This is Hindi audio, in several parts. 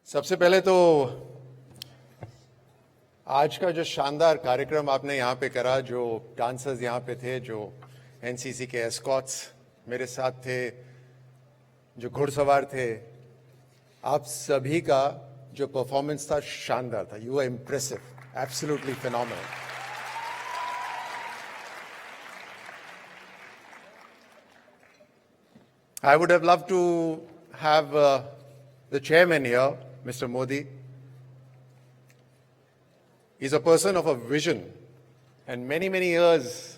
सबसे पहले तो आज का जो शानदार कार्यक्रम आपने यहाँ पे करा, जो डांसर्स यहाँ पे थे, जो एनसीसी के एस्कॉट्स मेरे साथ थे, जो घुड़सवार थे, आप सभी का जो परफॉर्मेंस था शानदार था. You are impressive, absolutely phenomenal. I would have loved to have the chairman here, Mr. Modi. He's a person of a vision, and many years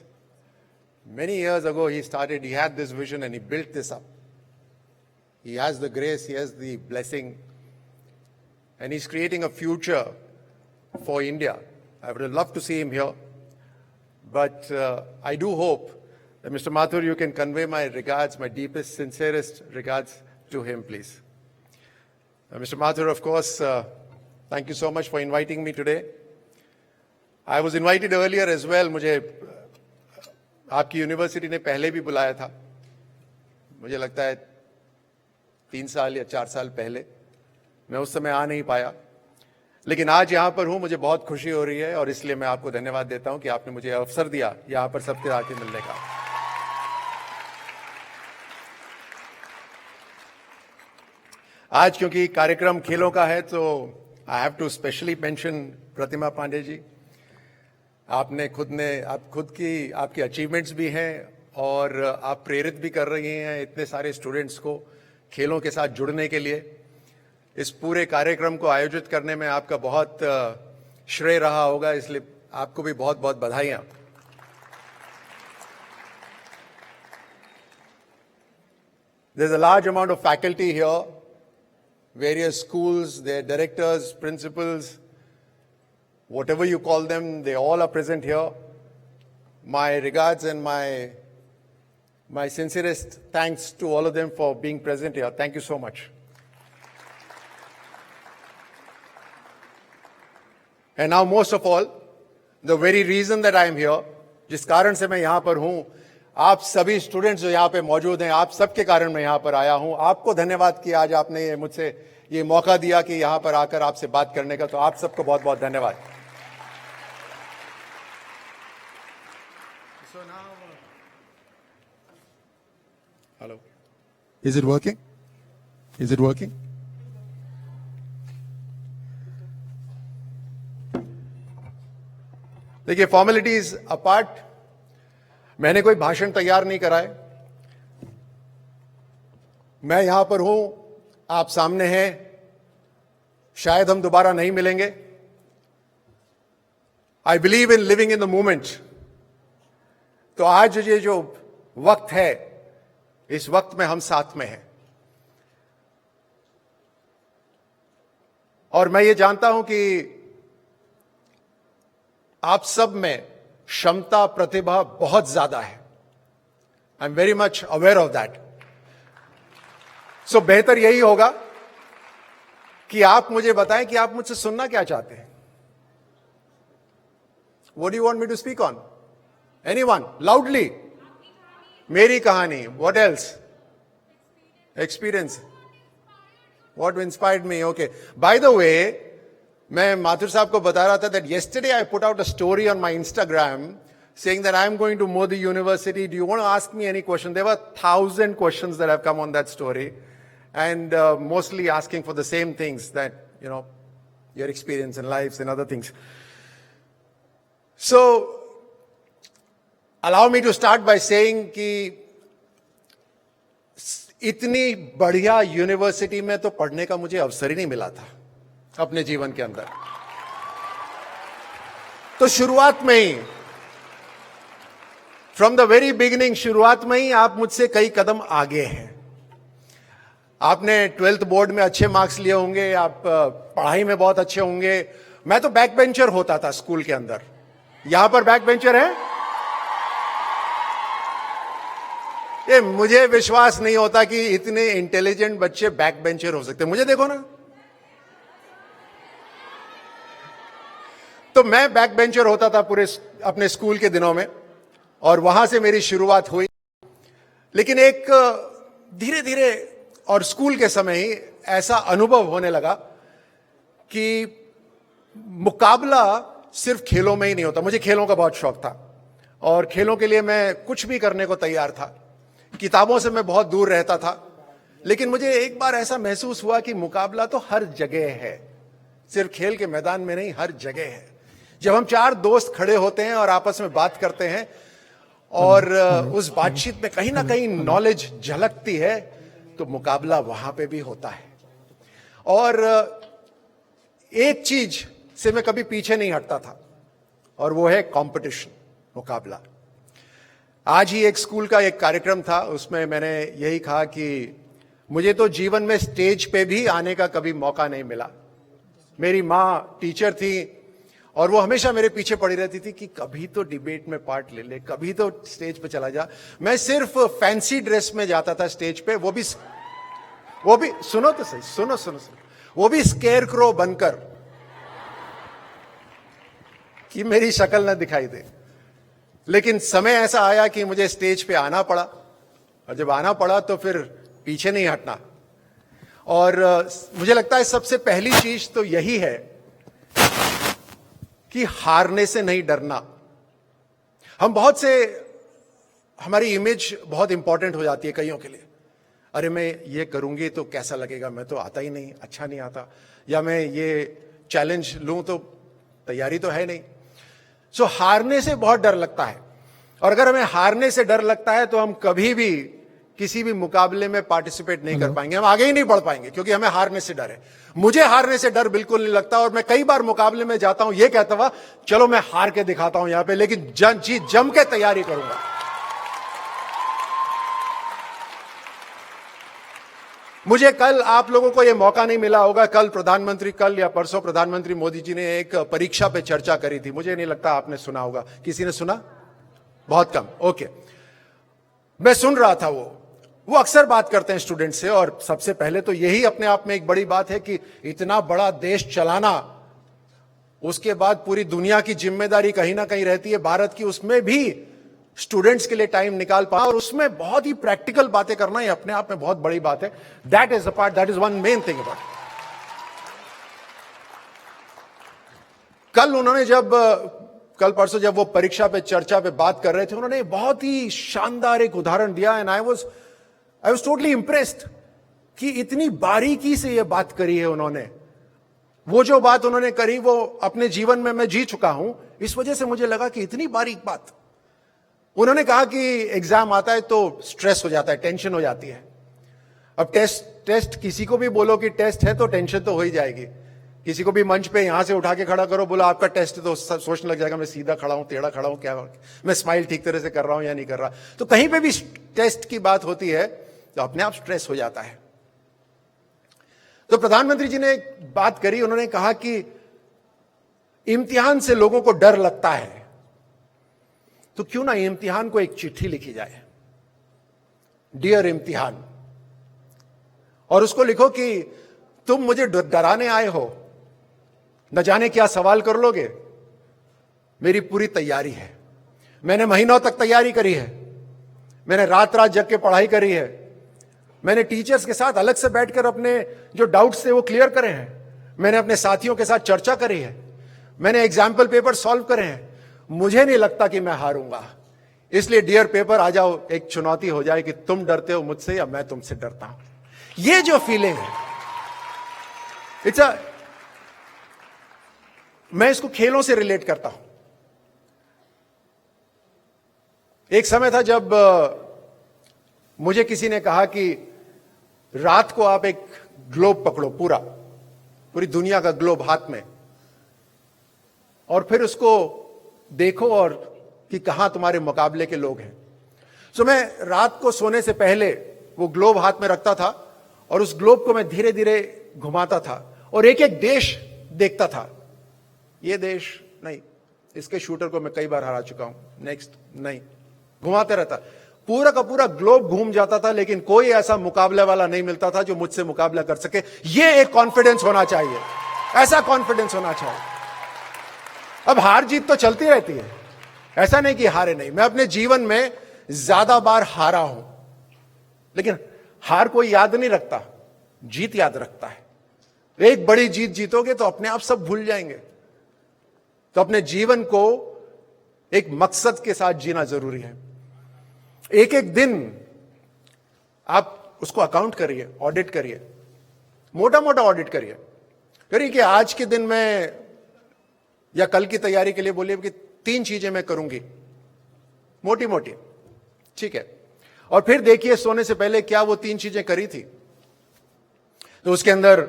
ago he had this vision and he built this up. He has the grace, he has the blessing, and he's creating a future for India. I would have loved to see him here, but I do hope that Mr. Mathur, you can convey my regards, my deepest, sincerest regards to him, please. Mr. Mathur, of course, thank you so much for inviting me today. I was invited earlier as well. मुझे आपकी यूनिवर्सिटी ने पहले भी बुलाया था. मुझे लगता है 3 साल या 4 साल पहले. मैं उस समय आ नहीं पाया, लेकिन आज यहाँ पर हूँ. मुझे बहुत खुशी हो रही है और इसलिए मैं आपको धन्यवाद देता हूँ कि आपने मुझे अवसर दिया यहाँ पर सबके आके मिलने का. आज क्योंकि कार्यक्रम खेलों का है तो I have to specially mention Pratima Pandey ji. आपकी आपकी अचीवमेंट्स भी हैं और आप प्रेरित भी कर रही हैं इतने सारे स्टूडेंट्स को खेलों के साथ जुड़ने के लिए. इस पूरे कार्यक्रम को आयोजित करने में आपका बहुत श्रेय रहा होगा, इसलिए आपको भी बहुत बहुत बधाइयां. There's a large amount of faculty here, various schools, their directors, principals, whatever you call them, they all are present here. My regards and my sincerest thanks to all of them for being present here. Thank you so much. And now most of all, the very reason that I am here, जिस कारण से मैं यहाँ पर हूँ, आप सभी स्टूडेंट्स जो यहाँ पे मौजूद हैं, आप सबके कारण मैं यहाँ पर आया हूँ. आपको धन्यवाद कि आज आपने मुझसे ये मौका दिया कि यहाँ पर आकर आपसे बात करने का, तो आप सबको बहुत बहुत धन्यवाद. So now, hello. Is it working? Is it working? देखिए, फॉर्मेलिटीज अपार्ट, मैंने कोई भाषण तैयार नहीं करा है. मैं यहां पर हूं, आप सामने हैं. शायद हम दोबारा नहीं मिलेंगे. I believe in living in the moment. तो आज ये जो वक्त है, इस वक्त में हम साथ में हैं. और मैं ये जानता हूं कि आप सब में क्षमता, प्रतिभा बहुत ज्यादा है. I am very much aware of that. So बेहतर यही होगा कि आप मुझे बताएं कि आप मुझसे सुनना क्या चाहते हैं. What do you want me to speak on? Anyone? Loudly. मेरी कहानी. What else? Experience. What inspired me? Okay. By the way, मैं माथुर साहब को बता रहा था that yesterday I put out a story on my Instagram saying that I am going to Modi University. Do you want to ask me any question? There were 1,000 questions that have come on that story, and mostly asking for the same things, that, you know, your experience in lives and other things. So, allow me to start by saying कि इतनी बढ़िया यूनिवर्सिटी में तो पढ़ने का मुझे अवसर ही नहीं मिला था अपने जीवन के अंदर. तो शुरुआत में ही, फ्रॉम द वेरी बिगिनिंग, शुरुआत में ही आप मुझसे कई कदम आगे हैं. आपने 12th बोर्ड में अच्छे मार्क्स लिए होंगे, आप पढ़ाई में बहुत अच्छे होंगे. मैं तो बैक बेंचर होता था स्कूल के अंदर. यहां पर बैक बेंचर है? ये मुझे विश्वास नहीं होता कि इतने इंटेलिजेंट बच्चे बैक बेंचर हो सकते. मुझे देखो ना. तो मैं बैक बेंचर होता था पूरे अपने स्कूल के दिनों में, और वहां से मेरी शुरुआत हुई. लेकिन एक धीरे धीरे और स्कूल के समय ही ऐसा अनुभव होने लगा कि मुकाबला सिर्फ खेलों में ही नहीं होता। मुझे खेलों का बहुत शौक था और खेलों के लिए मैं कुछ भी करने को तैयार था। किताबों से मैं बहुत दूर रहता था, लेकिन मुझे एक बार ऐसा महसूस हुआ कि मुकाबला तो हर जगह है, सिर्फ खेल के मैदान में नहीं, हर जगह है। जब हम चार दोस्त खड़े होते हैं और आपस में बात करते हैं और उस बातचीत में कहीं ना कहीं नॉलेज झलकती है, तो मुकाबला वहां पे भी होता है। और एक चीज से मैं कभी पीछे नहीं हटता था और वो है कंपटीशन, मुकाबला। आज ही एक स्कूल का एक कार्यक्रम था, उसमें मैंने यही कहा कि मुझे तो जीवन में स्टेज पे भी आने का कभी मौका नहीं मिला। मेरी माँ टीचर थी और वो हमेशा मेरे पीछे पड़ी रहती थी कि कभी तो डिबेट में पार्ट ले ले, कभी तो स्टेज पे चला जा। मैं सिर्फ फैंसी ड्रेस में जाता था स्टेज पे, वो भी सुनो तो सही, सुनो, वो भी स्केयरक्रो बनकर कि मेरी शक्ल ना दिखाई दे। लेकिन समय ऐसा आया कि मुझे स्टेज पे आना पड़ा, और जब आना पड़ा तो फिर पीछे नहीं हटना। और मुझे लगता है सबसे पहली चीज तो यही है कि हारने से नहीं डरना। हम बहुत से, हमारी इमेज बहुत इंपॉर्टेंट हो जाती है कईयों के लिए। अरे मैं ये करूंगी तो कैसा लगेगा, मैं तो आता ही नहीं, अच्छा नहीं आता, या मैं ये चैलेंज लूं तो तैयारी तो है नहीं। सो हारने से बहुत डर लगता है, और अगर हमें हारने से डर लगता है तो हम कभी भी किसी भी मुकाबले में पार्टिसिपेट नहीं कर पाएंगे, हम आगे ही नहीं बढ़ पाएंगे, क्योंकि हमें हारने से डर है। मुझे हारने से डर बिल्कुल नहीं लगता, और मैं कई बार मुकाबले में जाता हूं ये कहता हुआ चलो मैं हार के दिखाता हूं यहां पे, लेकिन जम के तैयारी करूंगा। मुझे कल, आप लोगों को यह मौका नहीं मिला होगा, कल या परसों प्रधानमंत्री मोदी जी ने एक परीक्षा पे चर्चा करी थी। मुझे नहीं लगता आपने सुना होगा। किसी ने सुना? बहुत कम। ओके, मैं सुन रहा था। वो अक्सर बात करते हैं स्टूडेंट से, और सबसे पहले तो यही अपने आप में एक बड़ी बात है कि इतना बड़ा देश चलाना, उसके बाद पूरी दुनिया की जिम्मेदारी कहीं ना कहीं रहती है भारत की, उसमें भी स्टूडेंट्स के लिए टाइम निकाल पाए और उसमें बहुत ही प्रैक्टिकल बातें करना, ये अपने आप में बहुत बड़ी बात है। That is the part, that is one main thing about. कल परसों जब वो परीक्षा पे चर्चा पे बात कर रहे थे, उन्होंने बहुत ही शानदार एक उदाहरण दिया, and I was totally impressed कि इतनी बारीकी से ये बात करी है उन्होंने। वो जो बात उन्होंने करी वो अपने जीवन में मैं जी चुका हूं, इस वजह से मुझे लगा कि इतनी बारीक बात। उन्होंने कहा कि एग्जाम आता है तो स्ट्रेस हो जाता है, टेंशन हो जाती है। अब टेस्ट किसी को भी बोलो कि टेस्ट है तो टेंशन तो हो ही जाएगी। किसी को भी मंच पे यहां से उठा के खड़ा करो, बोलो आपका टेस्ट है, तो सोचने लग जाएगा मैं सीधा खड़ा हूं, टेढ़ा खड़ा हूं, क्या मैं स्माइल ठीक तरह से कर रहा हूं या नहीं कर रहा। तो कहीं पे भी टेस्ट की बात होती है तो अपने आप स्ट्रेस हो जाता है। तो प्रधानमंत्री जी ने एक बात करी, उन्होंने कहा कि इम्तिहान से लोगों को डर लगता है, तो क्यों ना इम्तिहान को एक चिट्ठी लिखी जाए, डियर इम्तिहान, और उसको लिखो कि तुम मुझे डराने आए हो, न जाने क्या सवाल कर लोगे, मेरी पूरी तैयारी है, मैंने महीनों तक तैयारी करी है, मैंने रात रात जग के पढ़ाई करी है, मैंने टीचर्स के साथ अलग से बैठकर अपने जो डाउट्स थे वो क्लियर करे हैं, मैंने अपने साथियों के साथ चर्चा करी है, मैंने एग्जाम्पल पेपर सॉल्व करे हैं, मुझे नहीं लगता कि मैं हारूंगा। इसलिए डियर पेपर आ जाओ, एक चुनौती हो जाए कि तुम डरते हो मुझसे या मैं तुमसे डरता हूं। ये जो फीलिंग है, मैं इसको खेलों से रिलेट करता हूं। एक समय था जब मुझे किसी ने कहा कि रात को आप एक ग्लोब पकड़ो, पूरी दुनिया का ग्लोब हाथ में, और फिर उसको देखो और कि कहां तुम्हारे मुकाबले के लोग हैं। सो मैं रात को सोने से पहले वो ग्लोब हाथ में रखता था और उस ग्लोब को मैं धीरे धीरे घुमाता था और एक एक देश देखता था। ये देश नहीं, इसके शूटर को मैं कई बार हरा चुका हूं, नेक्स्ट नहीं, घुमाते रहता। पूरा का पूरा ग्लोब घूम जाता था, लेकिन कोई ऐसा मुकाबले वाला नहीं मिलता था जो मुझसे मुकाबला कर सके। ये एक कॉन्फिडेंस होना चाहिए, ऐसा कॉन्फिडेंस होना चाहिए। अब हार जीत तो चलती रहती है, ऐसा नहीं कि हारे नहीं। मैं अपने जीवन में ज्यादा बार हारा हूं, लेकिन हार कोई याद नहीं रखता, जीत याद रखता है। एक बड़ी जीत जीतोगे तो अपने आप सब भूल जाएंगे। तो अपने जीवन को एक मकसद के साथ जीना जरूरी है। एक एक दिन आप उसको अकाउंट करिए, ऑडिट करिए, मोटा मोटा ऑडिट करिए। करिए कि आज के दिन में या कल की तैयारी के लिए बोलिए कि 3 चीजें मैं करूंगी, मोटी मोटी, ठीक है। और फिर देखिए सोने से पहले क्या वो 3 चीजें करी थी। तो उसके अंदर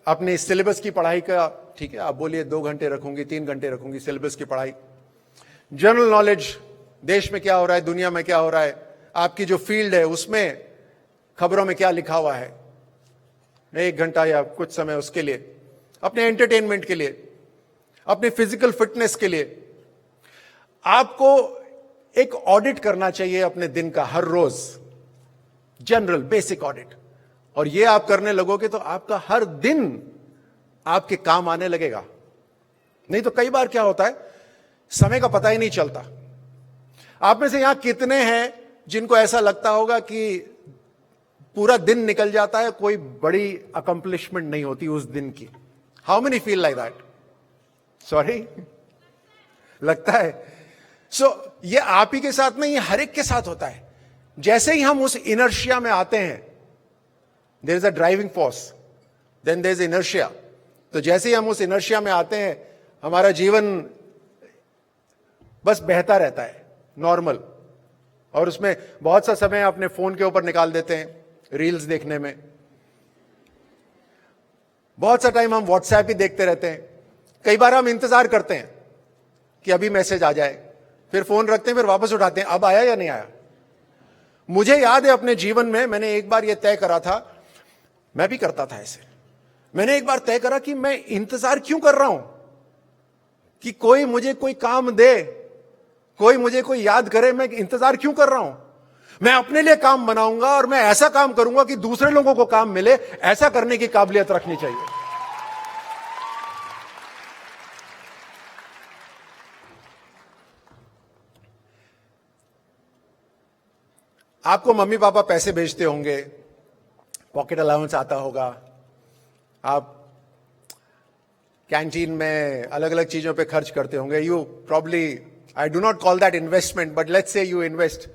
अपने सिलेबस की पढ़ाई का, ठीक है, आप बोलिए 2 घंटे रखूंगी, 3 घंटे रखूंगी सिलेबस की पढ़ाई। जनरल नॉलेज, देश में क्या हो रहा है, दुनिया में क्या हो रहा है, आपकी जो फील्ड है उसमें खबरों में क्या लिखा हुआ है, 1 घंटा या कुछ समय उसके लिए, अपने एंटरटेनमेंट के लिए, अपने फिजिकल फिटनेस के लिए आपको एक ऑडिट करना चाहिए अपने दिन का, हर रोज जनरल बेसिक ऑडिट। और ये आप करने लगोगे तो आपका हर दिन आपके काम आने लगेगा। नहीं तो कई बार क्या होता है, समय का पता ही नहीं चलता। आप में से यहां कितने हैं जिनको ऐसा लगता होगा कि पूरा दिन निकल जाता है, कोई बड़ी अकम्प्लिशमेंट नहीं होती उस दिन की? How many feel like that? Sorry, लगता है। सो ये आप ही के साथ नहीं, ये हर एक के साथ होता है। जैसे ही हम उस इनर्शिया में आते हैं, there is a driving force, then there is inertia. तो जैसे ही हम उस इनर्शिया में आते हैं, हमारा जीवन बस बहता रहता है नॉर्मल, और उसमें बहुत सा समय अपने फोन के ऊपर निकाल देते हैं रील्स देखने में। बहुत सा टाइम हम व्हाट्सएप ही देखते रहते हैं। कई बार हम इंतजार करते हैं कि अभी मैसेज आ जाए, फिर फोन रखते हैं, फिर वापस उठाते हैं, अब आया या नहीं आया। मुझे याद है अपने जीवन में मैंने एक बार यह तय करा था, मैं भी करता था ऐसे। मैंने एक बार तय करा कि मैं इंतजार क्यों कर रहा हूं कि कोई मुझे कोई काम दे, कोई मुझे कोई याद करे। मैं इंतजार क्यों कर रहा हूं? मैं अपने लिए काम बनाऊंगा और मैं ऐसा काम करूंगा कि दूसरे लोगों को काम मिले। ऐसा करने की काबिलियत रखनी चाहिए। आपको मम्मी पापा पैसे भेजते होंगे, पॉकेट अलाउंस आता होगा, आप कैंटीन में अलग अलग चीजों पे खर्च करते होंगे। You probably, I do not call that investment, but let's say you invest.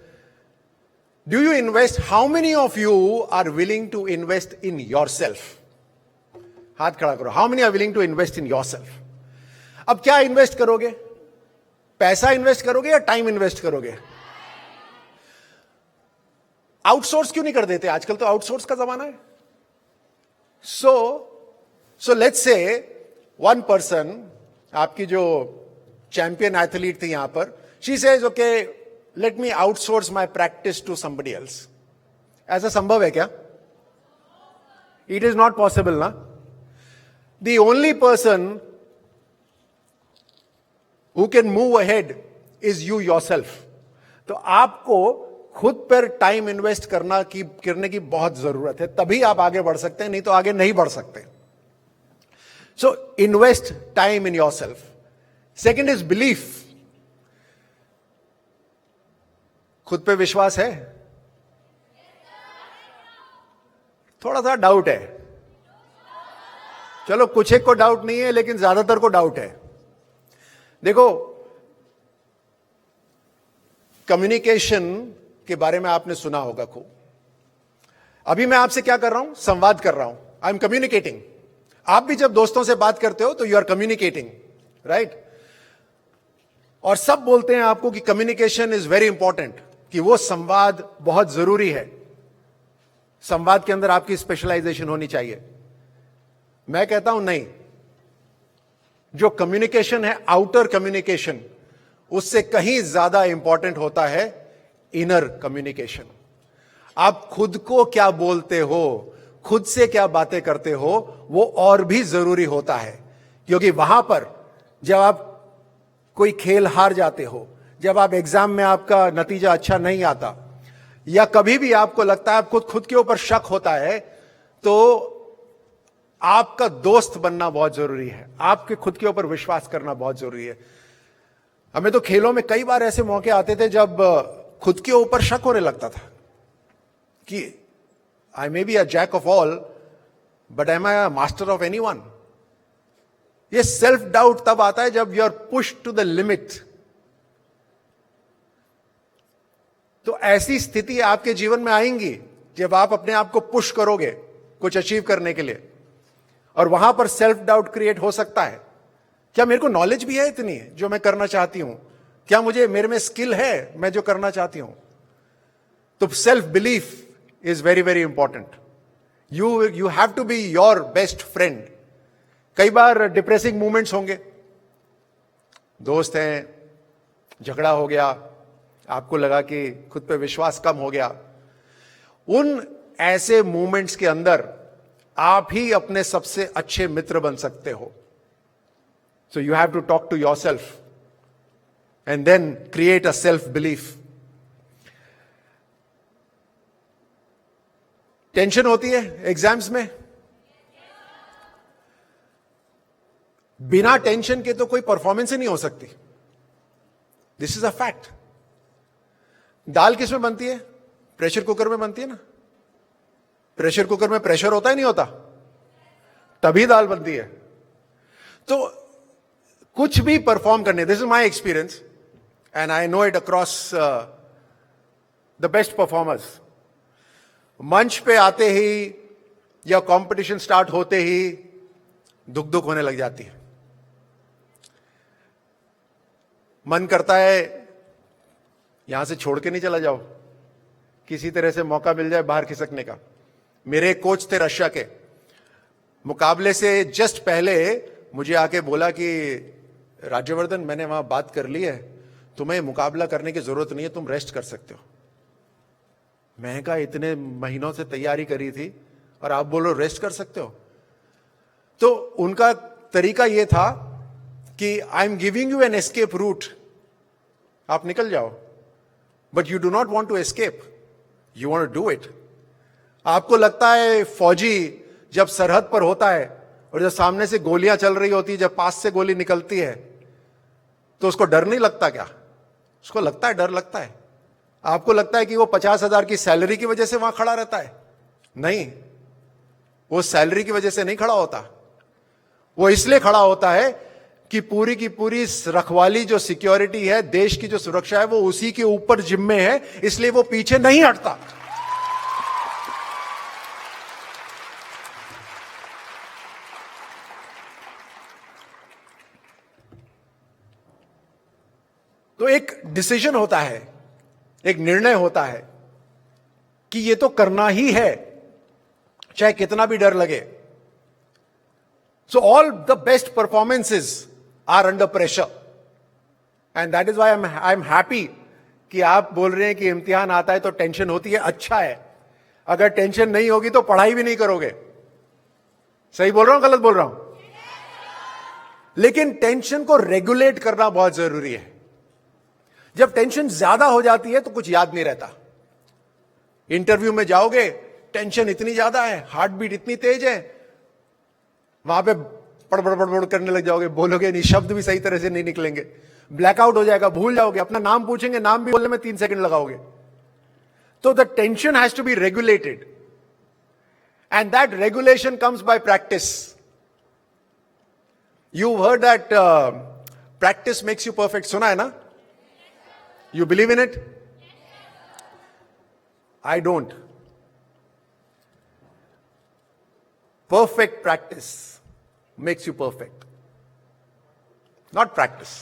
Do you invest? How many of you are willing to invest in yourself? हाथ खड़ा करो। How many are willing to invest in yourself? अब क्या इन्वेस्ट करोगे? पैसा इन्वेस्ट करोगे या टाइम इन्वेस्ट करोगे? आउटसोर्स क्यों नहीं कर देते? आजकल तो आउटसोर्स का जमाना है। So let's say one person, आपकी जो चैंपियन एथलीट थी यहां पर, she says okay let me outsource my practice to somebody else. ऐसा संभव है क्या? इट इज नॉट पॉसिबल ना। The only person who can move ahead is you yourself. तो आपको खुद पर टाइम इन्वेस्ट करने की बहुत जरूरत है, तभी आप आगे बढ़ सकते हैं, नहीं तो आगे नहीं बढ़ सकते। So invest time in yourself. Second is belief. खुद पे विश्वास है? थोड़ा सा डाउट है। चलो कुछ एक को डाउट नहीं है, लेकिन ज्यादातर को डाउट है। देखो, कम्युनिकेशन के बारे में आपने सुना होगा खूब। अभी मैं आपसे क्या कर रहा हूं? संवाद कर रहा हूं। I am communicating. आप भी जब दोस्तों से बात करते हो तो यू आर कम्युनिकेटिंग, राइट? और सब बोलते हैं आपको कि कम्युनिकेशन इज वेरी इंपॉर्टेंट, कि वो संवाद बहुत जरूरी है। संवाद के अंदर आपकी स्पेशलाइजेशन होनी चाहिए। मैं कहता हूं नहीं, जो कम्युनिकेशन है, आउटर कम्युनिकेशन, उससे कहीं ज्यादा इंपॉर्टेंट होता है इनर कम्युनिकेशन। आप खुद को क्या बोलते हो, खुद से क्या बातें करते हो, वो और भी जरूरी होता है। क्योंकि वहां पर जब आप कोई खेल हार जाते हो, जब आप एग्जाम में आपका नतीजा अच्छा नहीं आता, या कभी भी आपको लगता है आपको खुद के ऊपर शक होता है, तो आपका दोस्त बनना बहुत जरूरी है। आपके खुद के ऊपर विश्वास करना बहुत जरूरी है। हमें तो खेलों में कई बार ऐसे मौके आते थे जब खुद के ऊपर शक होने लगता था कि I may be a jack of all, but am I a master of anyone? ये सेल्फ डाउट तब आता है जब you are push to the limit. तो ऐसी स्थिति आपके जीवन में आएंगी जब आप अपने आप को पुश करोगे कुछ अचीव करने के लिए, और वहां पर सेल्फ डाउट क्रिएट हो सकता है। क्या मेरे को नॉलेज भी है इतनी जो मैं करना चाहती हूं? क्या मुझे मेरे में स्किल है मैं जो करना चाहती हूं? तो self belief is very very important. You have to be your best friend. कई बार डिप्रेसिंग मोमेंट्स होंगे, दोस्त हैं, झगड़ा हो गया, आपको लगा कि खुद पे विश्वास कम हो गया। उन ऐसे मोमेंट्स के अंदर आप ही अपने सबसे अच्छे मित्र बन सकते हो। So you have to talk to yourself and then create a self belief. Tension होती है एग्जाम्स में, बिना टेंशन के तो कोई परफॉर्मेंस ही नहीं हो सकती। This is a fact. दाल किस में बनती है? प्रेशर कुकर में बनती है ना। प्रेशर कुकर में प्रेशर होता ही नहीं होता, तभी दाल बनती है। तो कुछ भी परफॉर्म करने, this is my experience and I know it across the best performers. मंच पे आते ही या कंपटीशन स्टार्ट होते ही दुख दुख होने लग जाती है। मन करता है यहां से छोड़ के नहीं चला जाओ, किसी तरह से मौका मिल जाए बाहर खिसकने का। मेरे कोच थे रशिया के, मुकाबले से जस्ट पहले मुझे आके बोला कि राज्यवर्धन, मैंने वहां बात कर ली है, तुम्हें मुकाबला करने की जरूरत नहीं है, तुम रेस्ट कर सकते हो। मैं कहा इतने महीनों से तैयारी करी थी और आप बोलो रेस्ट कर सकते हो? तो उनका तरीका यह था कि I am giving you an escape route, आप निकल जाओ, but you do not want to escape, you want to do it. आपको लगता है फौजी जब सरहद पर होता है और जब सामने से गोलियां चल रही होती है, जब पास से गोली निकलती है तो उसको डर नहीं लगता क्या? उसको लगता है, डर लगता है। आपको लगता है कि वो 50,000 की सैलरी की वजह से वहां खड़ा रहता है? नहीं, वो सैलरी की वजह से नहीं खड़ा होता। वो इसलिए खड़ा होता है कि पूरी की पूरी रखवाली जो सिक्योरिटी है, देश की जो सुरक्षा है, वो उसी के ऊपर जिम्मे है, इसलिए वो पीछे नहीं हटता। तो एक डिसीजन होता है, एक निर्णय होता है कि ये तो करना ही है, चाहे कितना भी डर लगे। So all the best performances are under pressure, and that is why I am happy कि आप बोल रहे हैं कि इम्तिहान आता है तो टेंशन होती है। अच्छा है, अगर टेंशन नहीं होगी तो पढ़ाई भी नहीं करोगे। सही बोल रहा हूं, गलत बोल रहा हूं? लेकिन टेंशन को रेगुलेट करना बहुत जरूरी है। जब टेंशन ज्यादा हो जाती है तो कुछ याद नहीं रहता। इंटरव्यू में जाओगे, टेंशन इतनी ज्यादा है, हार्ट बीट इतनी तेज है, वहां पे पड़बड़ बड़बड़ करने लग जाओगे, बोलोगे नहीं, शब्द भी सही तरह से नहीं निकलेंगे, ब्लैकआउट हो जाएगा, भूल जाओगे, अपना नाम पूछेंगे, नाम भी बोलने में 3 सेकंड लगाओगे। तो the tension has to be regulated, and that regulation comes by practice. You heard that practice makes you perfect, सुना है ना? You believe in it? I don't. Perfect practice makes you perfect, not practice.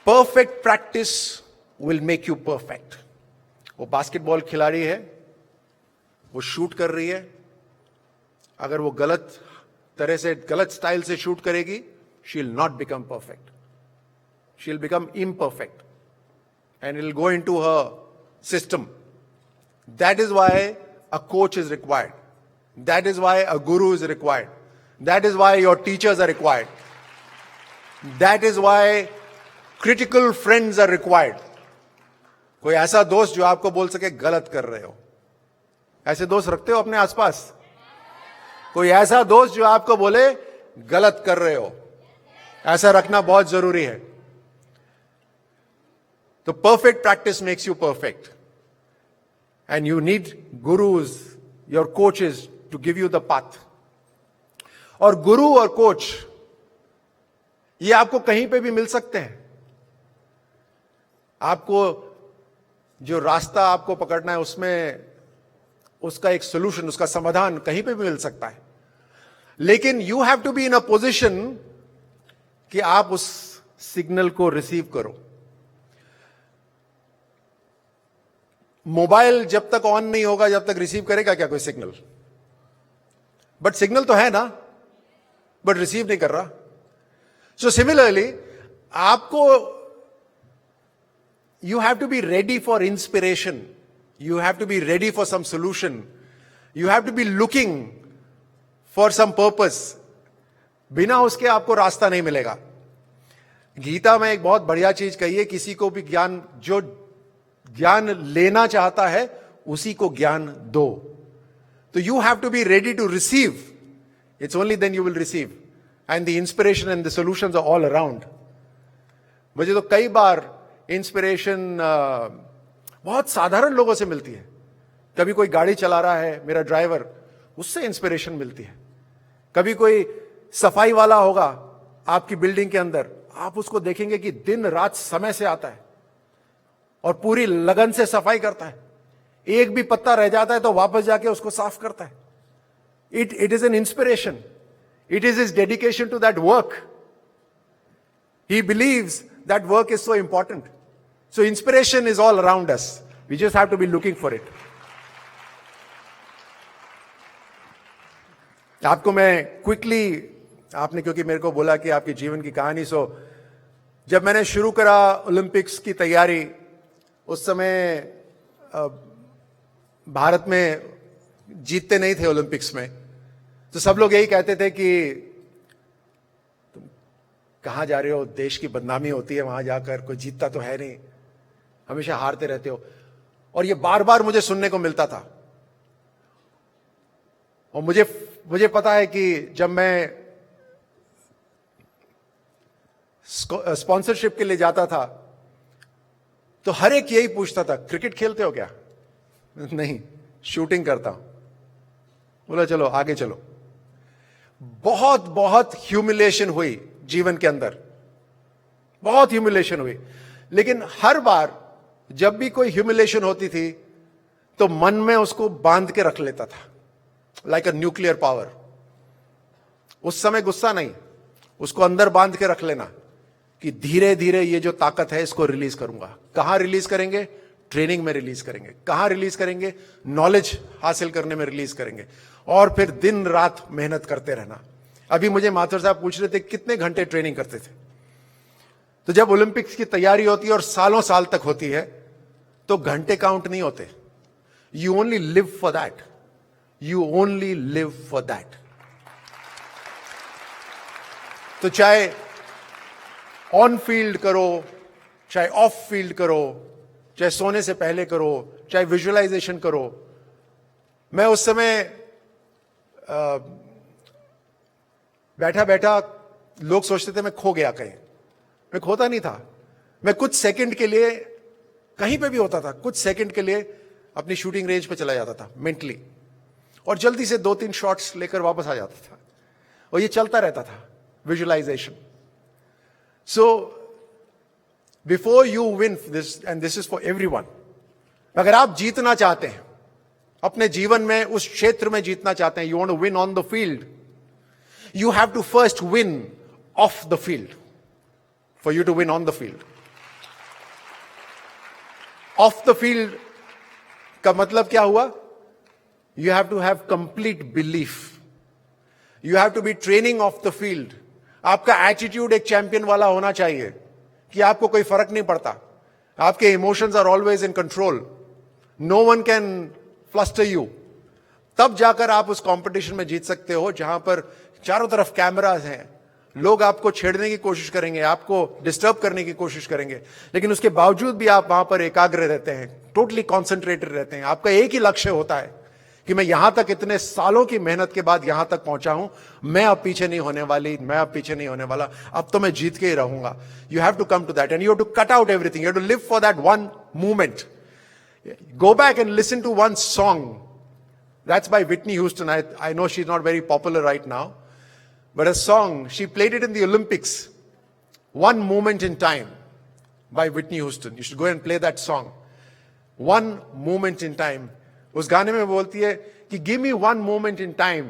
Perfect practice will make you perfect. वो बास्केटबॉल खिलाड़ी है, वो शूट कर रही है, अगर वो गलत तरह से, गलत स्टाइल से शूट करेगी, she will not become perfect. She'll become imperfect and it'll go into her system. That is why a coach is required. That is why a guru is required. That is why your teachers are required. That is why critical friends are required. कोई ऐसा दोस्त जो आपको बोल सके गलत कर रहे हो, ऐसे दोस्त रखते हो अपने आसपास? कोई ऐसा दोस्त जो आपको बोले गलत कर रहे हो, ऐसा रखना बहुत जरूरी है। तो perfect practice makes you perfect, and you need gurus your coach is to give you the path. और गुरु और कोच ये आपको कहीं पे भी मिल सकते हैं. आपको जो रास्ता आपको पकड़ना है उसमें उसका एक सोल्यूशन, उसका समाधान कहीं पे भी मिल सकता है. लेकिन you have to be in a position कि आप उस सिग्नल को रिसीव करो. मोबाइल जब तक ऑन नहीं होगा जब तक रिसीव करेगा क्या कोई सिग्नल? बट सिग्नल तो है ना, बट रिसीव नहीं कर रहा. सो सिमिलरली आपको you have to be ready for inspiration, you have to be ready for some solution, you have to be looking for some purpose. बिना उसके आपको रास्ता नहीं मिलेगा. गीता में एक बहुत बढ़िया चीज कही है, किसी को भी ज्ञान, जो ज्ञान लेना चाहता है उसी को ज्ञान दो. तो you have to be ready to receive. It's only then you will receive. And the inspiration and the solutions are all around. मुझे तो कई बार इंस्पिरेशन बहुत साधारण लोगों से मिलती है. कभी कोई गाड़ी चला रहा है, मेरा ड्राइवर, उससे इंस्पिरेशन मिलती है. कभी कोई सफाई वाला होगा आपकी बिल्डिंग के अंदर, आप उसको देखेंगे कि दिन रात समय से आता है और पूरी लगन से सफाई करता है. एक भी पत्ता रह जाता है तो वापस जाके उसको साफ करता है. It is an inspiration. It is his dedication to that work. He believes that work is so important. So inspiration is all around us. We just have to be looking for it. आपको मैं क्विकली, आपने क्योंकि मेरे को बोला कि आपके जीवन की कहानी, सो जब मैंने शुरू करा ओलंपिक्स की तैयारी, उस समय भारत में जीतते नहीं थे ओलंपिक्स में. तो सब लोग यही कहते थे कि तुम कहां जा रहे हो, देश की बदनामी होती है वहां जाकर, कोई जीतता तो है नहीं, हमेशा हारते रहते हो. और ये बार बार मुझे सुनने को मिलता था. और मुझे पता है कि जब मैं स्पॉन्सरशिप के लिए जाता था तो हर एक यही पूछता था, क्रिकेट खेलते हो क्या? नहीं, शूटिंग करता हूं. बोला चलो आगे चलो. बहुत बहुत ह्यूमिलेशन हुई जीवन के अंदर, बहुत ह्यूमिलेशन हुई. लेकिन हर बार जब भी कोई ह्यूमिलेशन होती थी तो मन में उसको बांध के रख लेता था, लाइक अ न्यूक्लियर पावर. उस समय गुस्सा नहीं, उसको अंदर बांध के रख लेना कि धीरे धीरे ये जो ताकत है इसको रिलीज करूंगा. कहां रिलीज करेंगे? ट्रेनिंग में रिलीज करेंगे. कहां रिलीज करेंगे? नॉलेज हासिल करने में रिलीज करेंगे. और फिर दिन रात मेहनत करते रहना. अभी मुझे माथुर साहब पूछ रहे थे कितने घंटे ट्रेनिंग करते थे. तो जब ओलंपिक्स की तैयारी होती है और सालों साल तक होती है तो घंटे काउंट नहीं होते. You only live for that. You only live for that. तो चाहे ऑन फील्ड करो, चाहे ऑफ फील्ड करो, चाहे सोने से पहले करो, चाहे विजुअलाइजेशन करो. मैं उस समय बैठा बैठा लोग सोचते थे मैं खो गया कहीं. मैं खोता नहीं था. मैं कुछ सेकंड के लिए, कहीं पे भी होता था, कुछ सेकंड के लिए अपनी शूटिंग रेंज पे चला जाता था मेंटली, और जल्दी से 2-3 शॉट्स लेकर वापस आ जाता था. और ये चलता रहता था, visualisation. So, before you win this, and this is for everyone, अगर आप जीतना चाहते हैं अपने जीवन में, उस क्षेत्र में जीतना चाहते हैं, you want to win on the field, you have to first win off the field for you to win on the field. Off the field का मतलब क्या हुआ? You have to have complete belief. You have to be training off the field. आपका एटीट्यूड एक चैंपियन वाला होना चाहिए कि आपको कोई फर्क नहीं पड़ता. आपके emotions are always in control. No one can fluster you. तब जाकर आप उस कंपटीशन में जीत सकते हो जहां पर चारों तरफ कैमरास हैं, लोग आपको छेड़ने की कोशिश करेंगे, आपको डिस्टर्ब करने की कोशिश करेंगे, लेकिन उसके बावजूद भी आप वहां पर एकाग्र रहते हैं, टोटली कॉन्सेंट्रेटेड रहते हैं. आपका एक ही लक्ष्य होता है कि मैं यहां तक इतने सालों की मेहनत के बाद यहां तक पहुंचा हूं, मैं अब पीछे नहीं होने वाली, मैं अब पीछे नहीं होने वाला, अब तो मैं जीत के ही रहूंगा. You have to come to that and you have to cut out everything. You have to live for that one moment. Go back and listen to one song. That's by Whitney Houston. I know she's not very popular right now, but a song, she played it in the Olympics. One Moment in Time by Whitney Houston. You should go and play that song. One Moment in Time. उस गाने में बोलती है कि give me one moment in time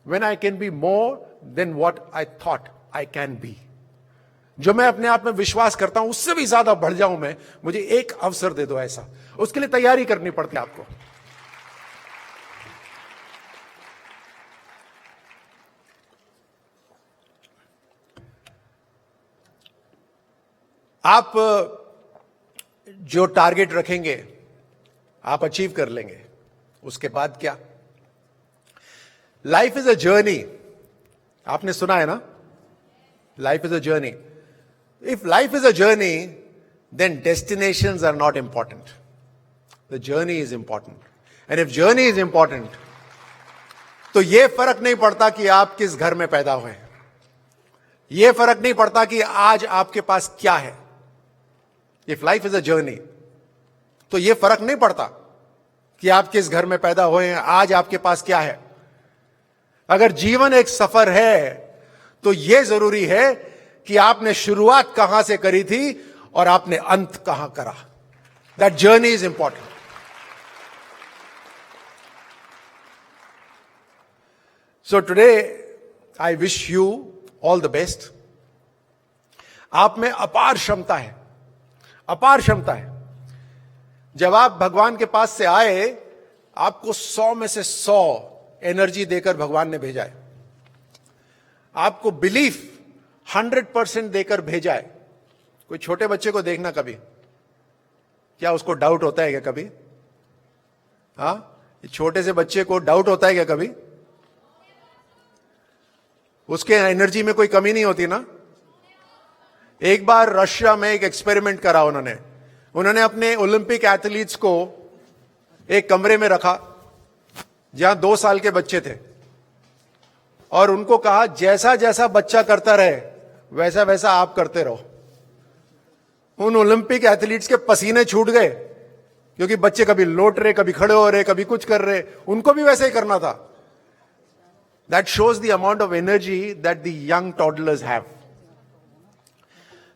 when I can be more than what I thought I can be. जो मैं अपने आप में विश्वास करता हूं उससे भी ज्यादा बढ़ जाऊं मैं, मुझे एक अवसर दे दो ऐसा. उसके लिए तैयारी करनी पड़ती है आपको. आप जो टारगेट रखेंगे आप अचीव कर लेंगे. उसके बाद क्या? Life is a journey. आपने सुना है ना, life is a journey. If life is a journey then destinations are not important. The journey is important. And if journey is important तो यह फर्क नहीं पड़ता कि आप किस घर में पैदा हुए. यह फर्क नहीं पड़ता कि आज आपके पास क्या है. If life is a journey तो यह फर्क नहीं पड़ता कि आप किस घर में पैदा हुए हैं, आज आपके पास क्या है. अगर जीवन एक सफर है तो यह जरूरी है कि आपने शुरुआत कहां से करी थी और आपने अंत कहां करा. That journey is important. So today I wish you all the best. आप में अपार क्षमता है, अपार क्षमता है. जब आप भगवान के पास से आए, आपको 100 में से 100 एनर्जी देकर भगवान ने भेजा है. आपको बिलीफ 100% देकर भेजा है. कोई छोटे बच्चे को देखना कभी, क्या उसको डाउट होता है क्या कभी? हाँ, छोटे से बच्चे को डाउट होता है क्या कभी? उसके एनर्जी में कोई कमी नहीं होती ना. एक बार रशिया में एक एक्सपेरिमेंट करा उन्होंने अपने ओलंपिक एथलीट्स को एक कमरे में रखा जहां 2 साल के बच्चे थे और उनको कहा जैसा जैसा बच्चा करता रहे वैसा वैसा आप करते रहो. उन ओलंपिक एथलीट्स के पसीने छूट गए क्योंकि बच्चे कभी लौट रहे, कभी खड़े हो रहे, कभी कुछ कर रहे. उनको भी वैसे ही करना था. That shows the amount of energy that the young toddlers have.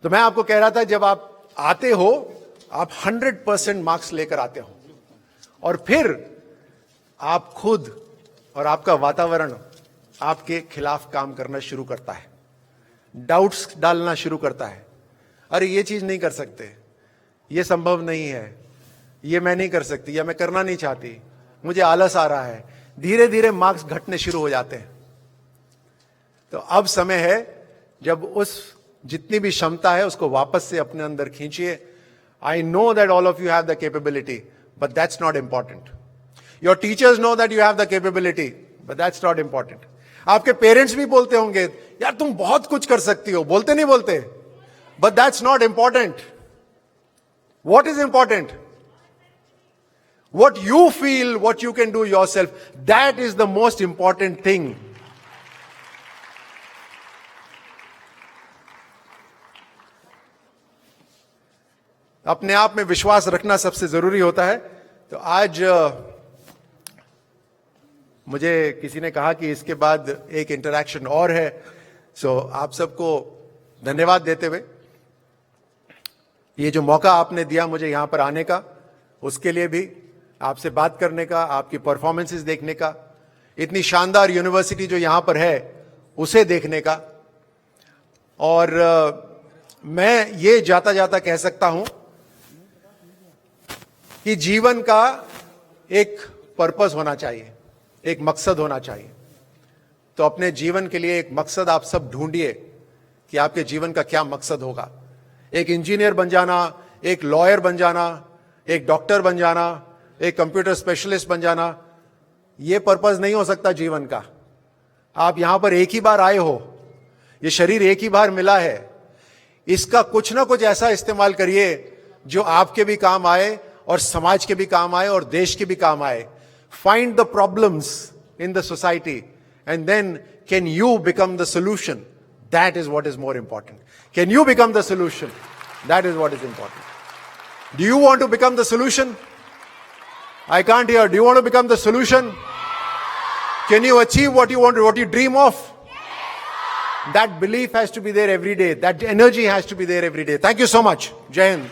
तो मैं आपको कह रहा था, जब आप आते हो आप 100% मार्क्स लेकर आते हो और फिर आप खुद और आपका वातावरण आपके खिलाफ काम करना शुरू करता है, डाउट्स डालना शुरू करता है. अरे ये चीज नहीं कर सकते, ये संभव नहीं है, ये मैं नहीं कर सकती, या मैं करना नहीं चाहती, मुझे आलस आ रहा है. धीरे धीरे मार्क्स घटने शुरू हो जाते हैं. तो अब समय है जब उस जितनी भी क्षमता है उसको वापस से अपने अंदर खींचिए. I know that all of you have the capability, but that's not important. Your teachers know that you have the capability, but that's not important. आपके पेरेंट्स भी बोलते होंगे यार तुम बहुत कुछ कर सकती हो, बोलते नहीं बोलते? But that's not important. What is important? What you feel, what you can do yourself, that is the most important thing. अपने आप में विश्वास रखना सबसे जरूरी होता है. तो आज मुझे किसी ने कहा कि इसके बाद एक इंटरैक्शन और है. सो आप सबको धन्यवाद देते हुए, ये जो मौका आपने दिया मुझे यहां पर आने का, उसके लिए भी, आपसे बात करने का, आपकी परफॉर्मेंसेस देखने का, इतनी शानदार यूनिवर्सिटी जो यहां पर है उसे देखने का. और मैं ये जाता जाता कह सकता हूं कि जीवन का एक पर्पस होना चाहिए, एक मकसद होना चाहिए. तो अपने जीवन के लिए एक मकसद आप सब ढूंढिए कि आपके जीवन का क्या मकसद होगा. एक इंजीनियर बन जाना, एक लॉयर बन जाना, एक डॉक्टर बन जाना, एक कंप्यूटर स्पेशलिस्ट बन जाना, यह पर्पस नहीं हो सकता जीवन का. आप यहां पर एक ही बार आए हो, यह शरीर एक ही बार मिला है, इसका कुछ ना कुछ ऐसा इस्तेमाल करिए जो आपके भी काम आए और समाज के भी काम आए और देश के भी काम आए. Find the problems in the society and then can you become the solution. That is what is more important. Can you become the solution? That is what is important. Do you want to become the solution? I can't hear. Do you want to become the solution? Can you achieve what you want, what you dream of? That belief has to be there every day. That energy has to be there every day. Thank you so much. Jai Hind.